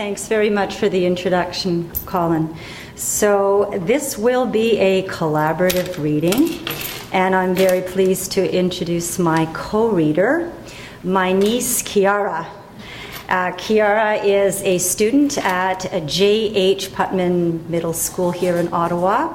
Thanks very much for the introduction, Colin. So this will be a collaborative reading, and I'm very pleased to introduce my co-reader, my niece, Kiara. Kiara is a student at J.H. Putman Middle School here in Ottawa.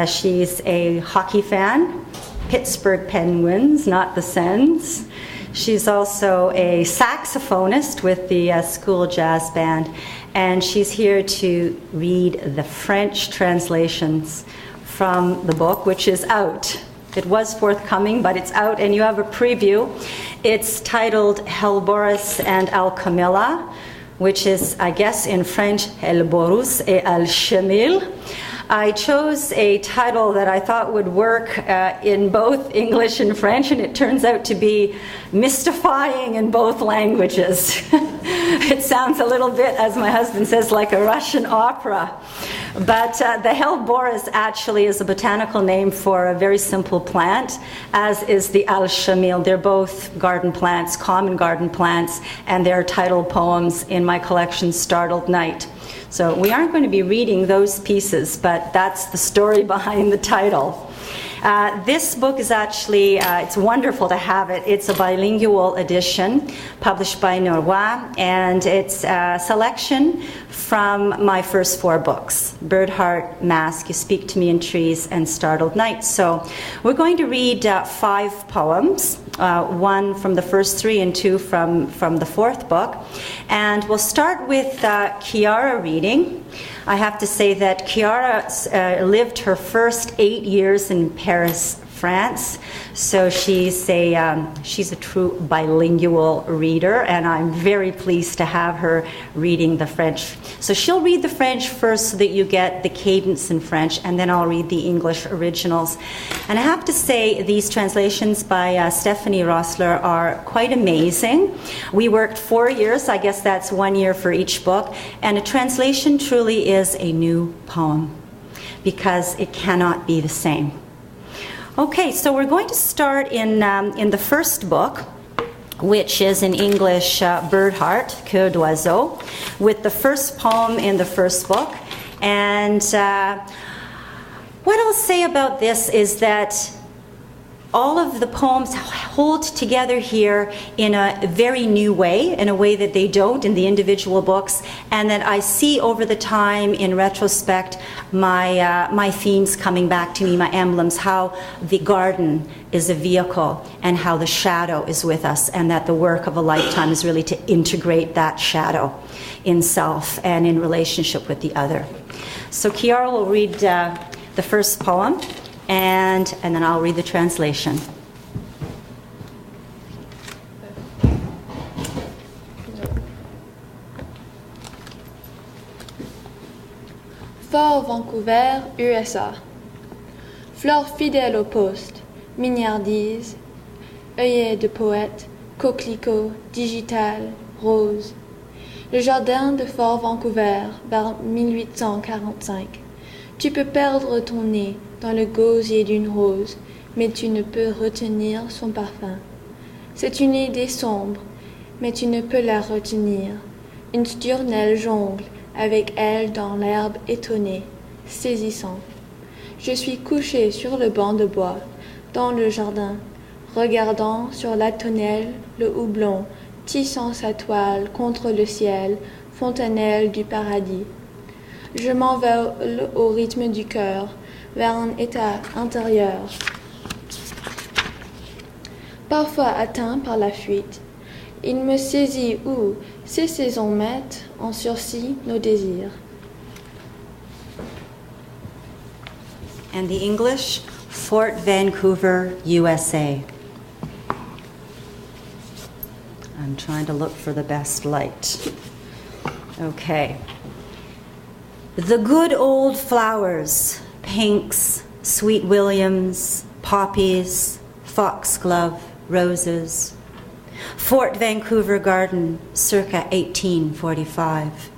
She's a hockey fan, Pittsburgh Penguins, not the Sens. She's also a saxophonist with the school jazz band, and she's here to read the French translations from the book, which is out. It was forthcoming, but it's out, and you have a preview. It's titled Helboris and Al-Camilla, which is, I guess, in French, Helborus et Al-Shamil. I chose a title that I thought would work in both English and French, and it turns out to be mystifying in both languages. It sounds a little bit, as my husband says, like a Russian opera. But the Helboris actually is a botanical name for a very simple plant, as is the Al-Shamil. They're both garden plants, common garden plants, and they're title poems in my collection, Startled Night. So we aren't going to be reading those pieces, but that's the story behind the title. This book is actually, it's wonderful to have it. It's a bilingual edition published by Norwa, and it's a selection from my first 4 books, Bird Heart, Mask, You Speak to Me in Trees, and Startled Night. So we're going to read 5 poems, 1 from the first 3 and 2 from the 4th book. And we'll start with Kiara reading. I have to say that Kiara lived her first 8 years in Paris, France, so she's a true bilingual reader, and I'm very pleased to have her reading the French. So she'll read the French first so that you get the cadence in French, and then I'll read the English originals. And I have to say these translations by Stephanie Rossler are quite amazing. We worked 4 years, I guess that's 1 year for each book, and a translation truly is a new poem because it cannot be the same. Okay, so we're going to start in the first book, which is in English, Bird Heart, Cœur d'Oiseau, with the first poem in the first book. And what I'll say about this is that all of the poems hold together here in a very new way, in a way that they don't in the individual books, and that I see over the time, in retrospect, my themes coming back to me, my emblems, how the garden is a vehicle and how the shadow is with us, and that the work of a lifetime is really to integrate that shadow in self and in relationship with the other. So Kiara will read the first poem, and then I'll read the translation. Fort Vancouver, USA. Flore fidèle au poste, mignardise, œillet de poète, coquelicot, digital, rose. Le jardin de Fort Vancouver, vers 1845. Tu peux perdre ton nez dans le gosier d'une rose, mais tu ne peux retenir son parfum. C'est une idée sombre, mais tu ne peux la retenir. Une sturnelle jongle avec elle dans l'herbe étonnée, saisissant. Je suis couché sur le banc de bois, dans le jardin, regardant sur la tonnelle le houblon, tissant sa toile contre le ciel, fontanelle du paradis. Je m'envole au rythme du cœur, vers un état intérieur. Parfois atteint par la fuite, il me saisit où ces saisons mettent en sursis nos désirs. And the English, Fort Vancouver, USA. I'm trying to look for the best light. Okay. The good old flowers, pinks, sweet williams, poppies, foxglove, roses. Fort Vancouver Garden, circa 1845.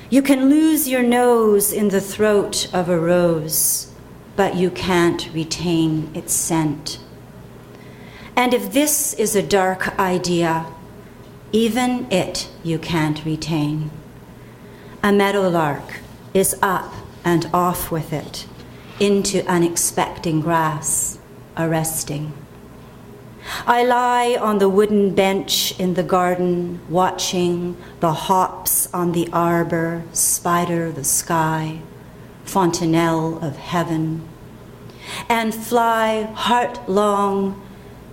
You can lose your nose in the throat of a rose, but you can't retain its scent. And if this is a dark idea, even it you can't retain. A meadowlark is up and off with it, into unexpecting grass, arresting. I lie on the wooden bench in the garden, watching the hops on the arbor, spider the sky, fontanelle of heaven, and fly heart-long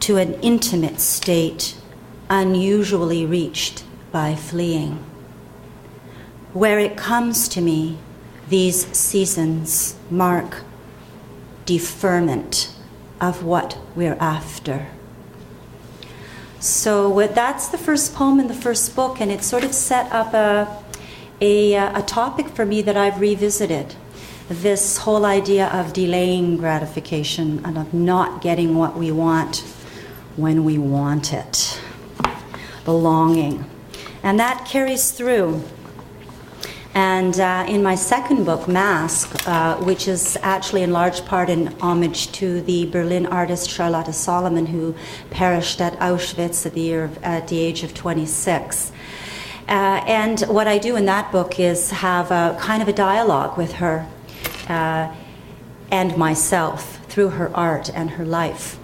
to an intimate state unusually reached by fleeing. Where it comes to me, these seasons mark deferment of what we're after. So that's the first poem in the first book, and it sort of set up a topic for me that I've revisited. This whole idea of delaying gratification and of not getting what we want when we want it. The longing. And that carries through. And in my second book, Mask, which is actually in large part in homage to the Berlin artist Charlotte Solomon, who perished at Auschwitz at the age of 26. And what I do in that book is have a kind of a dialogue with her and myself through her art and her life.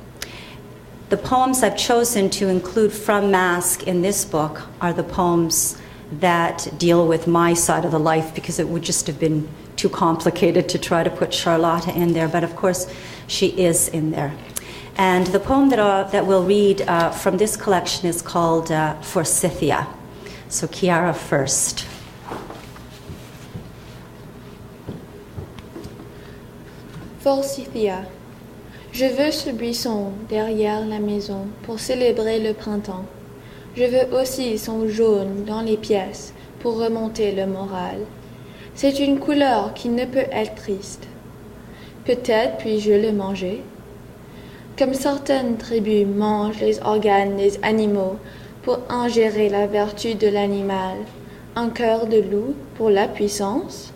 The poems I've chosen to include from Mask in this book are the poems that deal with my side of the life, because it would just have been too complicated to try to put Charlotte in there, but of course she is in there. And the poem that we'll read from this collection is called Forsythia. So Chiara first. Forsythia. Je veux ce buisson derrière la maison pour célébrer le printemps. Je veux aussi son jaune dans les pièces pour remonter le moral. C'est une couleur qui ne peut être triste. Peut-être puis-je le manger? Comme certaines tribus mangent les organes des animaux pour ingérer la vertu de l'animal, un cœur de loup pour la puissance?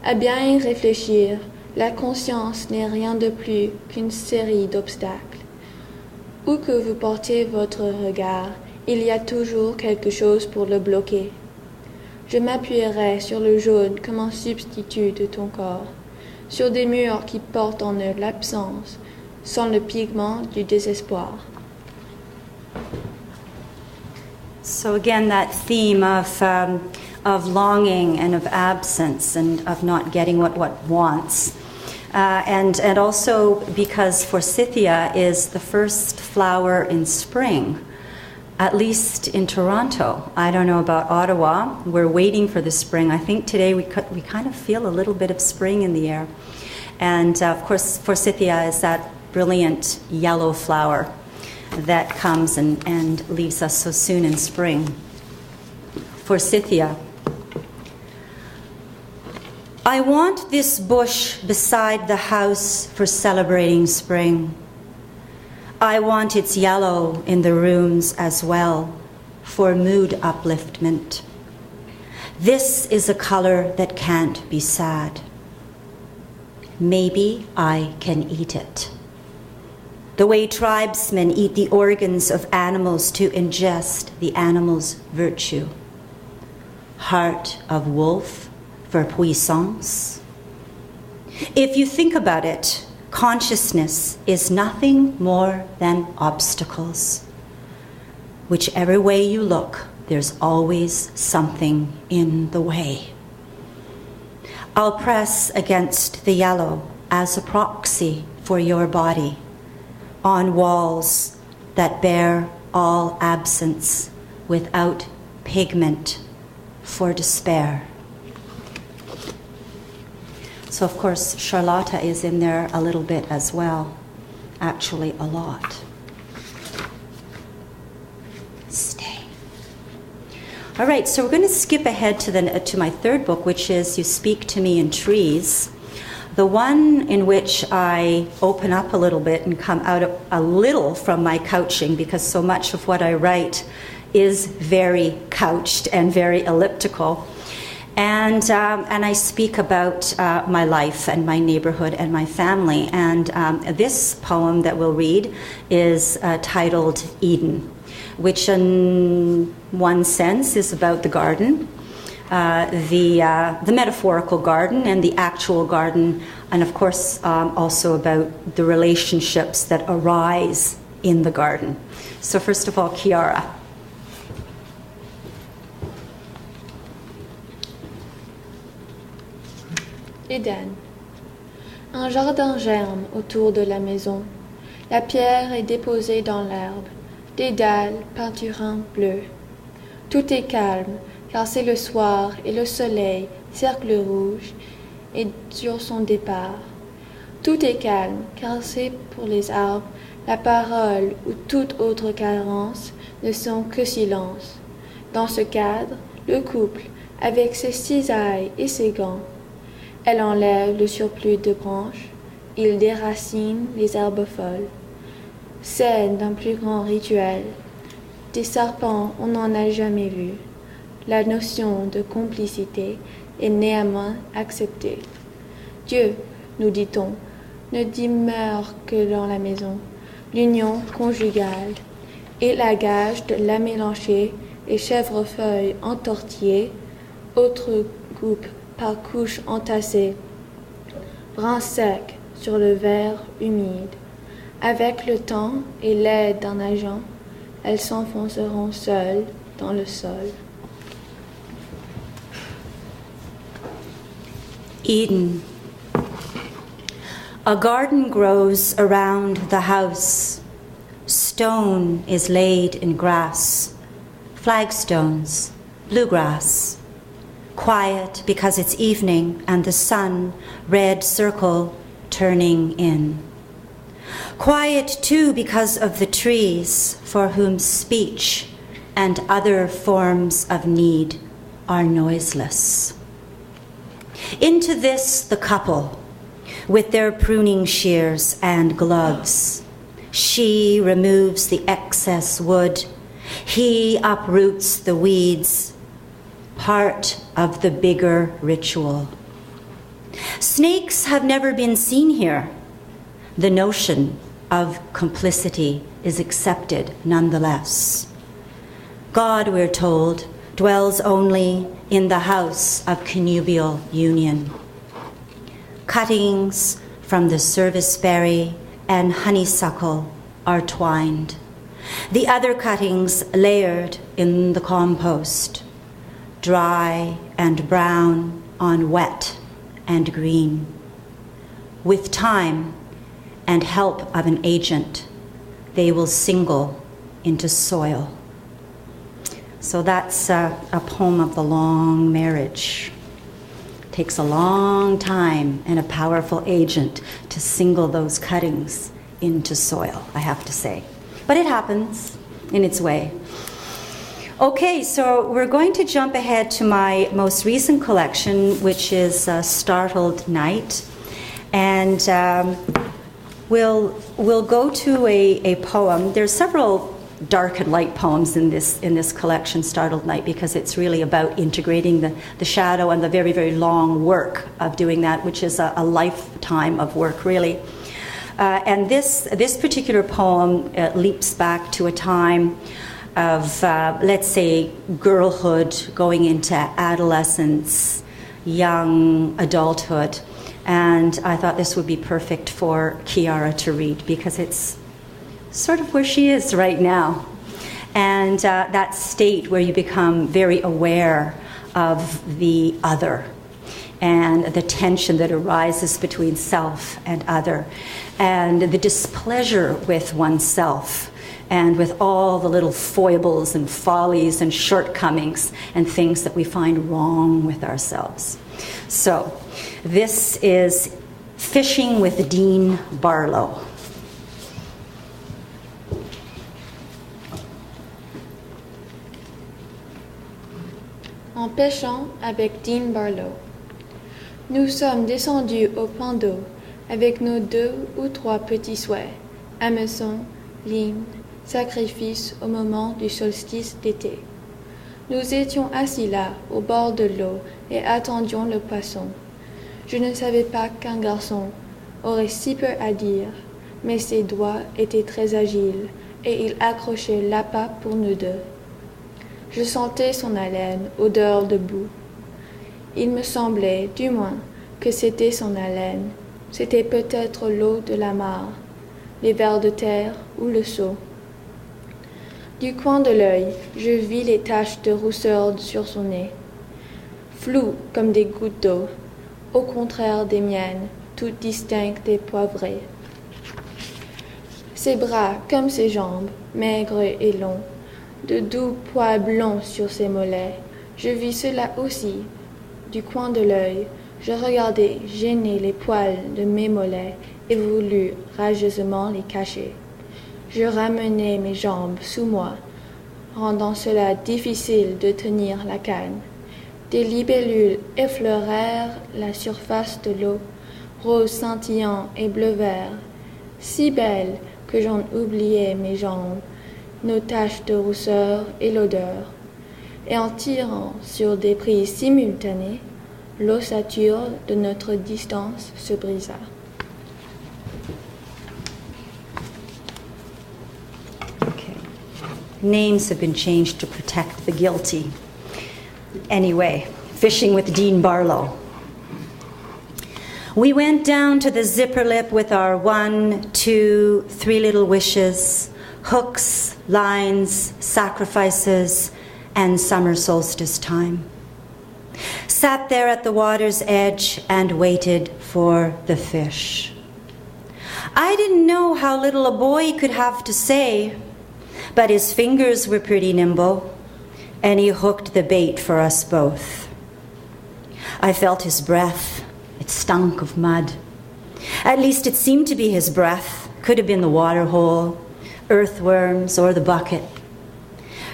À bien y réfléchir, la conscience n'est rien de plus qu'une série d'obstacles. Où que vous portez votre regard, il y a toujours quelque chose pour le bloquer. Je m'appuierai sur le jaune comme un substitut de ton corps, sur des murs qui portent en eux l'absence, sans le pigment du désespoir. So again, that theme of longing and of absence and of not getting what wants. And also because Forsythia is the first flower in spring, at least in Toronto. I don't know about Ottawa. We're waiting for the spring. I think today we kind of feel a little bit of spring in the air. And of course, Forsythia is that brilliant yellow flower that comes and leaves us so soon in spring. Forsythia. I want this bush beside the house for celebrating spring. I want its yellow in the rooms as well for mood upliftment. This is a color that can't be sad. Maybe I can eat it. The way tribesmen eat the organs of animals to ingest the animal's virtue. Heart of Wolff for puissance. If you think about it, consciousness is nothing more than obstacles. Whichever way you look, there's always something in the way. I'll press against the yellow as a proxy for your body on walls that bear all absence without pigment for despair. So of course, Charlotta is in there a little bit as well, actually a lot. Stay. All right, so we're going to skip ahead to my third book, which is You Speak to Me in Trees. The one in which I open up a little bit and come out a little from my couching, because so much of what I write is very couched and very elliptical. And I speak about my life and my neighborhood and my family. And this poem that we'll read is titled Eden. which in one sense is about the garden, the metaphorical garden and the actual garden, and of course also about the relationships that arise in the garden. So first of all, Chiara. Éden. Un jardin germe autour de la maison. La pierre est déposée dans l'herbe, des dalles peinturant bleu. Tout est calme, car c'est le soir et le soleil, cercle rouge, est sur son départ. Tout est calme, car c'est pour les arbres, la parole ou toute autre carence ne sont que silence. Dans ce cadre, le couple, avec ses cisailles et ses gants, elle enlève le surplus de branches, il déracine les herbes folles. Scène d'un plus grand rituel. Des serpents, on n'en a jamais vu. La notion de complicité est néanmoins acceptée. Dieu, nous dit-on, ne demeure que dans la maison. L'union conjugale et la gage de la mélanger et chèvrefeuille entortillée, autre coupe par couches entassées, brun sec sur le verre humide. Avec le temps et l'aide d'un agent, elles s'enfonceront seules dans le sol. Eden. A garden grows around the house. Stone is laid in grass. Flagstones, bluegrass. Quiet because it's evening and the sun, red circle, turning in. Quiet too because of the trees for whom speech and other forms of need are noiseless. Into this the couple, with their pruning shears and gloves. She removes the excess wood. He uproots the weeds. Part of the bigger ritual. Snakes have never been seen here. The notion of complicity is accepted nonetheless. God, we're told, dwells only in the house of connubial union. Cuttings from the serviceberry and honeysuckle are twined. The other cuttings layered in the compost, dry and brown on wet and green. With time and help of an agent, they will single into soil. So that's a poem of the long marriage. It takes a long time and a powerful agent to single those cuttings into soil, I have to say. But it happens in its way. Okay, so we're going to jump ahead to my most recent collection, which is Startled Night. And we'll go to a poem. There's several dark and light poems in this collection, Startled Night, because it's really about integrating the shadow and the very, very long work of doing that, which is a lifetime of work, really. And this particular poem leaps back to a time of, let's say, girlhood going into adolescence, young adulthood. And I thought this would be perfect for Chiara to read because it's sort of where she is right now. And that state where you become very aware of the other and the tension that arises between self and other, and the displeasure with oneself, and with all the little foibles and follies and shortcomings and things that we find wrong with ourselves. So this is Fishing with Dean Barlow. En pêchant avec Dean Barlow. Nous sommes descendus au point d'eau avec nos 2 ou 3 petits souhaits, hameçon, ligne, sacrifice au moment du solstice d'été. Nous étions assis là, au bord de l'eau, et attendions le poisson. Je ne savais pas qu'un garçon aurait si peu à dire, mais ses doigts étaient très agiles, et il accrochait l'appât pour nous deux. Je sentais son haleine, odeur de boue. Il me semblait, du moins, que c'était son haleine. C'était peut-être l'eau de la mare, les vers de terre ou le seau. Du coin de l'œil, je vis les taches de rousseur sur son nez, floues comme des gouttes d'eau, au contraire des miennes, toutes distinctes et poivrées. Ses bras comme ses jambes, maigres et longs, de doux poils blonds sur ses mollets, je vis cela aussi. Du coin de l'œil, je regardais gêner les poils de mes mollets et voulus rageusement les cacher. Je ramenais mes jambes sous moi, rendant cela difficile de tenir la canne. Des libellules effleurèrent la surface de l'eau, rose scintillant et bleu-vert, si belle que j'en oubliais mes jambes, nos taches de rousseur et l'odeur. Et en tirant sur des prises simultanées, l'ossature de notre distance se brisa. Okay. Names have been changed to protect the guilty. Anyway, fishing with Dean Barlow. We went down to the zipper lip with our 1, 2, 3 little wishes, hooks, lines, sacrifices, and summer solstice time. Sat there at the water's edge and waited for the fish. I didn't know how little a boy could have to say, but his fingers were pretty nimble, and he hooked the bait for us both. I felt his breath. It stunk of mud. At least it seemed to be his breath. Could have been the water hole, earthworms, or the bucket.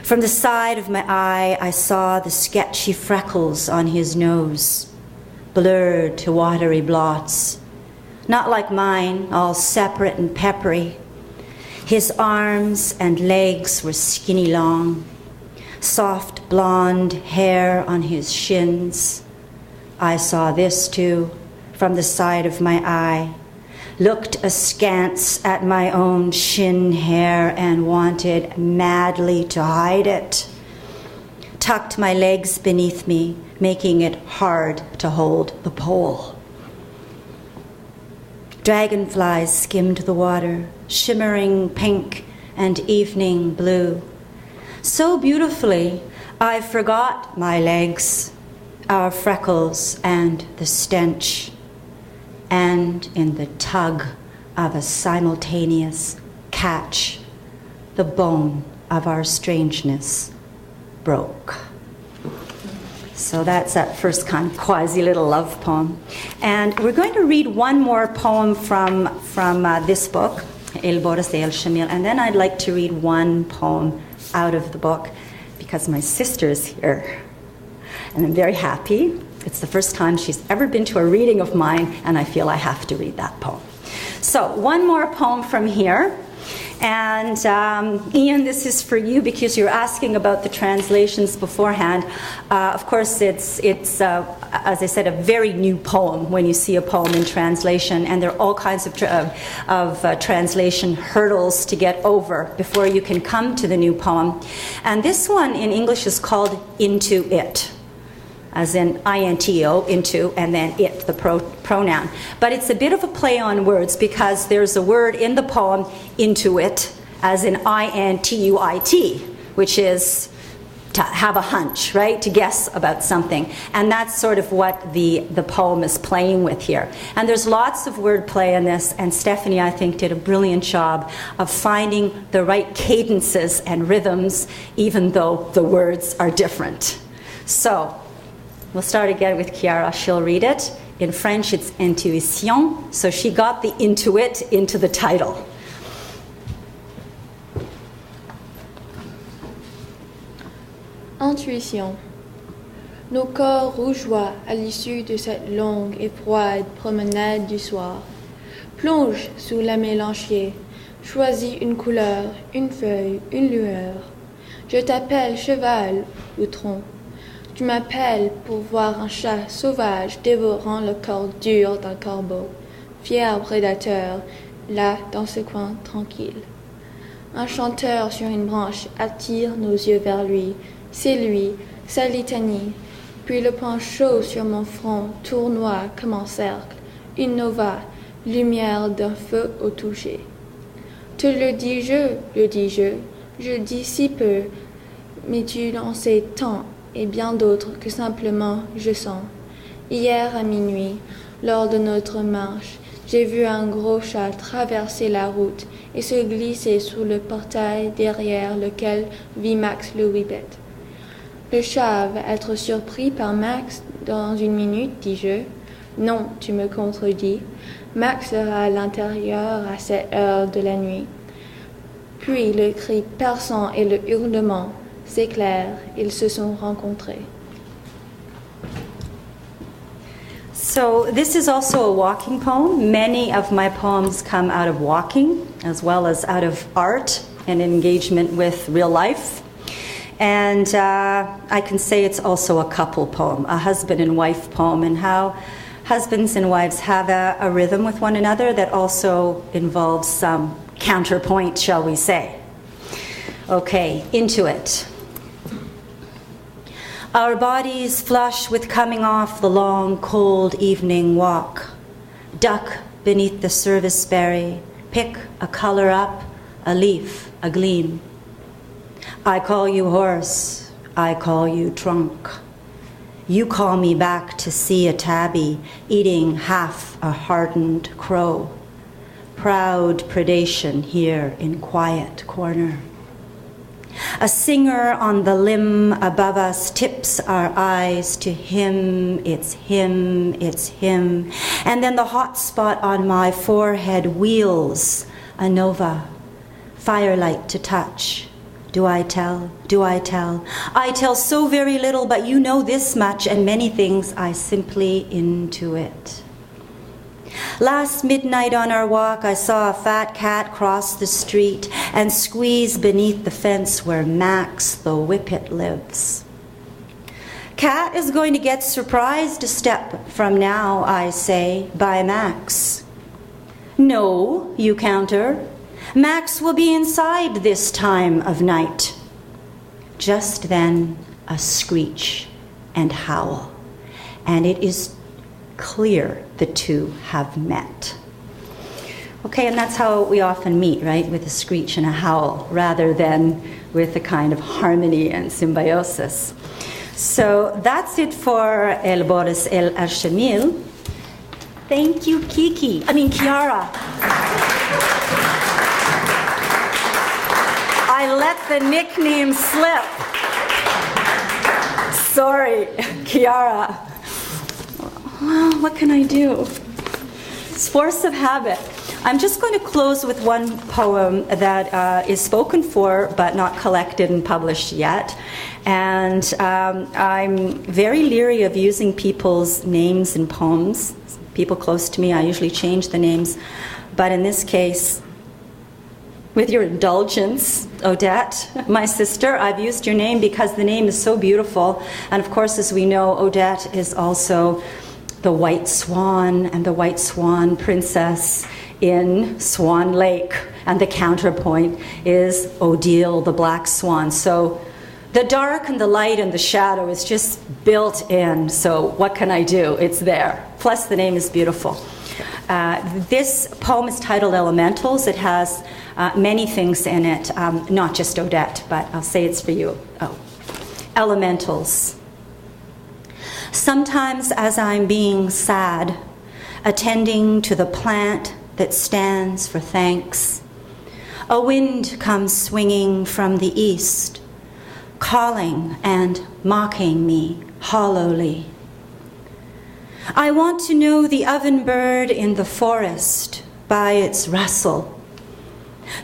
From the side of my eye, I saw the sketchy freckles on his nose, blurred to watery blots. Not like mine, all separate and peppery. His arms and legs were skinny long, soft blonde hair on his shins. I saw this too, from the side of my eye, looked askance at my own shin hair and wanted madly to hide it. Tucked my legs beneath me, making it hard to hold the pole. Dragonflies skimmed the water, shimmering pink and evening blue. So beautifully, I forgot my legs, our freckles and the stench, and in the tug of a simultaneous catch, the bone of our strangeness broke. So that's that first kind of quasi little love poem. And we're going to read one more poem from this book, El Boras de El Shamil, and then I'd like to read one poem out of the book because my sister is here. And I'm very happy. It's the first time she's ever been to a reading of mine, and I feel I have to read that poem. So one more poem from here. And Ian, this is for you because you're asking about the translations beforehand. Of course, it's as I said, a very new poem when you see a poem in translation, and there are all kinds of translation hurdles to get over before you can come to the new poem. And this one in English is called Into It, as in I-N-T-O, into, and then it, the pronoun. But it's a bit of a play on words because there's a word in the poem, intuit, as in I-N-T-U-I-T, which is to have a hunch, right? To guess about something. And that's sort of what the poem is playing with here. And there's lots of wordplay in this, and Stephanie, I think, did a brilliant job of finding the right cadences and rhythms, even though the words are different. So, we'll start again with Chiara. She'll read it. In French, it's intuition. So she got the intuit into the title. Intuition. Nos corps rougeoient à l'issue de cette longue et froide promenade du soir. Plonge sous la mélanchier. Choisis une couleur, une feuille, une lueur. Je t'appelle cheval ou tronc. Tu m'appelles pour voir un chat sauvage dévorant le corps dur d'un corbeau, fier prédateur, là dans ce coin tranquille. Un chanteur sur une branche attire nos yeux vers lui. C'est lui, sa litanie. Puis le point chaud sur mon front tournoie comme un cercle. Une nova, lumière d'un feu au toucher. Te le dis-je, je dis si peu, mais tu en sais tant et bien d'autres que simplement je sens. Hier à minuit, lors de notre marche, j'ai vu un gros chat traverser la route et se glisser sous le portail derrière lequel vit Max le whippet. Le chat va être surpris par Max dans une minute, dis-je. Non, tu me contredis. Max sera à l'intérieur à cette heure de la nuit. Puis le cri perçant et le hurlement s'éclairent, ils se sont rencontrés. So this is also a walking poem. Many of my poems come out of walking, as well as out of art and engagement with real life. And I can say it's also a couple poem, a husband and wife poem, and how husbands and wives have a rhythm with one another that also involves some counterpoint, shall we say. Okay, into it. Our bodies flush with coming off the long, cold evening walk. Duck beneath the serviceberry, pick a color up, a leaf, a gleam. I call you horse, I call you trunk. You call me back to see a tabby eating half a hardened crow. Proud predation here in quiet corner. A singer on the limb above us tips our eyes to him, it's him, it's him. And then the hot spot on my forehead wheels, a nova, firelight to touch. Do I tell? Do I tell? I tell so very little, but you know this much, and many things I simply intuit. Last midnight on our walk, I saw a fat cat cross the street and squeeze beneath the fence where Max the whippet lives. Cat is going to get surprised a step from now, I say, by Max. No, you counter. Max will be inside this time of night. Just then, a screech and howl, and it is clear the two have met. Okay, and that's how we often meet, right? With a screech and a howl, rather than with a kind of harmony and symbiosis. So that's it for El Boris El Arshemil. Thank you, Kiara. I let the nickname slip. Sorry, Kiara. Well, what can I do? It's force of habit. I'm just going to close with one poem that is spoken for but not collected and published yet. And I'm very leery of using people's names in poems. People close to me, I usually change the names. But in this case, with your indulgence, Odette, my sister, I've used your name because the name is so beautiful. And of course, as we know, Odette is also the white swan and the white swan princess in Swan Lake. And the counterpoint is Odile, the black swan. So the dark and the light and the shadow is just built in. So what can I do? It's there. Plus the name is beautiful. This poem is titled Elementals. It has many things in it, not just Odette, but I'll say it's for you. Oh, Elementals. Sometimes as I'm being sad, attending to the plant that stands for thanks, a wind comes swinging from the east, calling and mocking me hollowly. I want to know the oven bird in the forest by its rustle,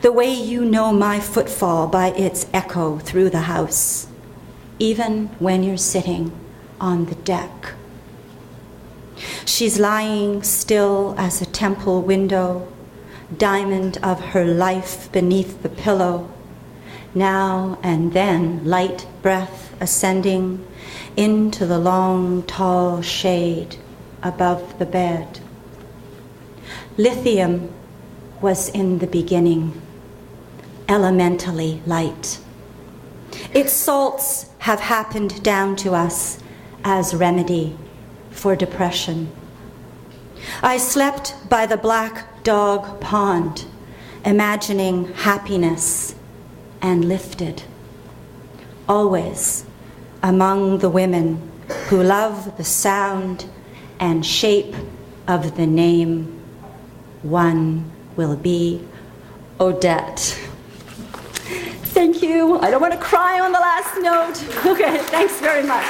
the way you know my footfall by its echo through the house, even when you're sitting on the deck. She's lying still as a temple window, diamond of her life beneath the pillow, now and then light breath ascending into the long, tall shade above the bed. Lithium was in the beginning, elementally light. Its salts have happened down to us as remedy for depression. I slept by the Black Dog Pond, imagining happiness, and lifted, always among the women who love the sound and shape of the name. One will be Odette. Thank you. I don't want to cry on the last note. Okay, thanks very much.